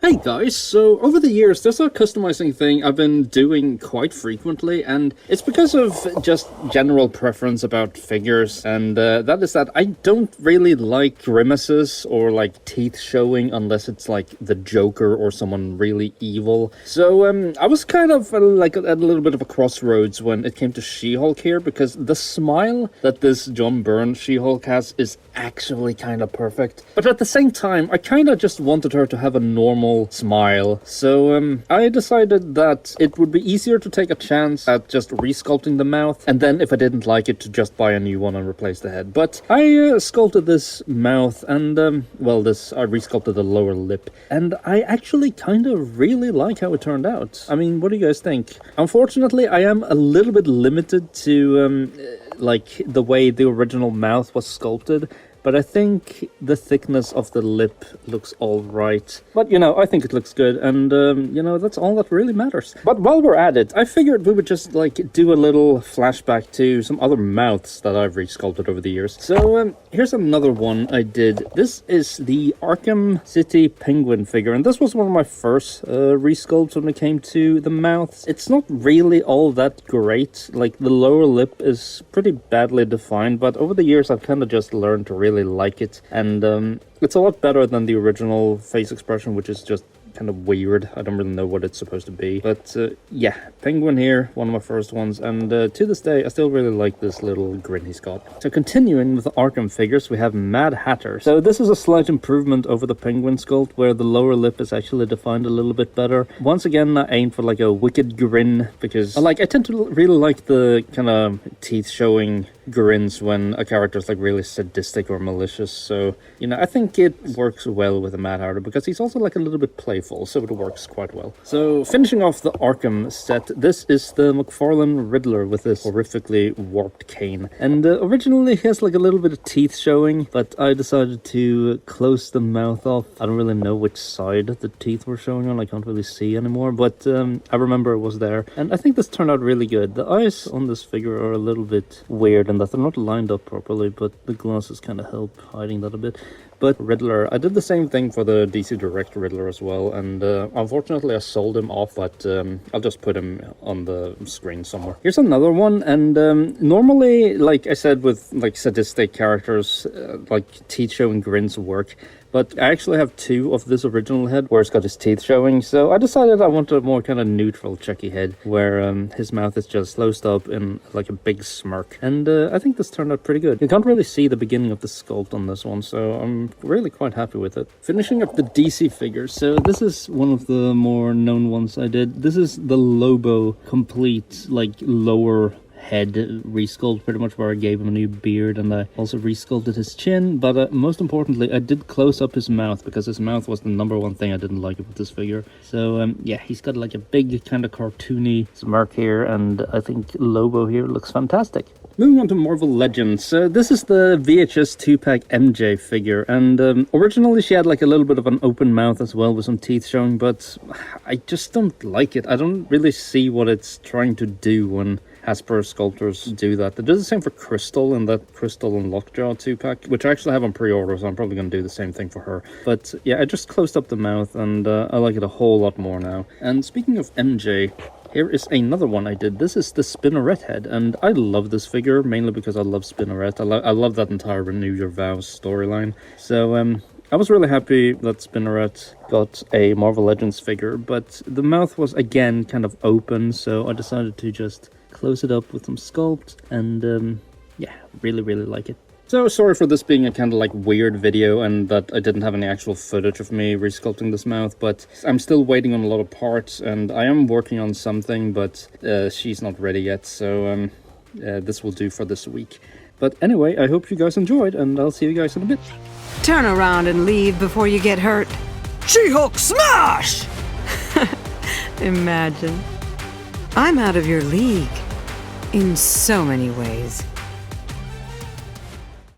Hey guys, so over the years there's a customizing thing I've been doing quite frequently, and it's because of just general preference about figures, and that is that I don't really like grimaces or like teeth showing unless it's like the Joker or someone really evil. So I was kind of like at a little bit of a crossroads when it came to She-Hulk here, because the smile that this John Byrne She-Hulk has is actually kind of perfect, but at the same time I kind of just wanted her to have a normal smile. So I decided that it would be easier to take a chance at just resculpting the mouth, and then if I didn't like it, to just buy a new one and replace the head. But I sculpted this mouth, and I resculpted the lower lip, and I actually kind of really like how it turned out. I mean, what do you guys think? Unfortunately, I am a little bit limited to like the way the original mouth was sculpted, but I think the thickness of the lip looks all right. But, I think it looks good, and, that's all that really matters. But while we're at it, I figured we would just, do a little flashback to some other mouths that I've resculpted over the years. So, here's another one I did. This is the Arkham City Penguin figure, and this was one of my first resculpts when it came to the mouths. It's not really all that great. Like, the lower lip is pretty badly defined, but over the years I've kind of just learned to really like it, and it's a lot better than the original face expression, which is just kind of weird. I don't really know what it's supposed to be, but yeah, Penguin here, one of my first ones, and to this day I still really like this little grin he's got. So continuing with the Arkham figures, we have Mad Hatter. So this is a slight improvement over the Penguin sculpt, where the lower lip is actually defined a little bit better. Once again, I aimed for like a wicked grin, because I tend to really like the kind of teeth showing grins when a character is like really sadistic or malicious. So I think it works well with a Mad Hatter, because he's also like a little bit playful, so it works quite well. So finishing off the Arkham set, this is the McFarlane Riddler with this horrifically warped cane, and originally he has like a little bit of teeth showing, but I decided to close the mouth off. I don't really know which side the teeth were showing on, I can't really see anymore, but I remember it was there, and I think this turned out really good. The eyes on this figure are a little bit weird and that they're not lined up properly, but the glasses kind of help hiding that a bit. But Riddler, I did the same thing for the DC Direct Riddler as well, and unfortunately I sold him off, but I'll just put him on the screen somewhere. Here's another one, and normally, like I said, with like sadistic characters, like teeth showing grins work. But I actually have two of this original head where it's got his teeth showing, so I decided I wanted a more kind of neutral Chucky head, where his mouth is just closed up in like a big smirk. And I think this turned out pretty good. You can't really see the beginning of the sculpt on this one, so I'm really quite happy with it. Finishing up the DC figures, so this is one of the more known ones I did. This is the Lobo complete, like, lower head resculpt, pretty much, where I gave him a new beard, and I also resculpted his chin. But most importantly, I did close up his mouth, because his mouth was the number one thing I didn't like with this figure. So yeah, he's got like a big kind of cartoony smirk here, and I think Lobo here looks fantastic. Moving on to Marvel Legends, this is the VHS 2-pack MJ figure, and originally she had like a little bit of an open mouth as well with some teeth showing, but I just don't like it. I don't really see what it's trying to do when Hasbro sculptors do that. They do the same for Crystal in that Crystal and Lockjaw 2-pack, which I actually have on pre-order, so I'm probably going to do the same thing for her. But yeah, I just closed up the mouth, and I like it a whole lot more now. And speaking of MJ, here is another one I did. This is the Spinneret head, and I love this figure, mainly because I love Spinneret. I love that entire Renew Your Vows storyline. So I was really happy that Spinneret got a Marvel Legends figure, but the mouth was again kind of open, so I decided to just close it up with some sculpt, and yeah, really like it. So sorry for this being a kind of like weird video, and that I didn't have any actual footage of me resculpting this mouth, but I'm still waiting on a lot of parts, and I am working on something, but she's not ready yet, so this will do for this week. But anyway, I hope you guys enjoyed, and I'll see you guys in a bit. Turn around and leave before you get hurt. She-Hulk smash! Imagine. I'm out of your league. In so many ways.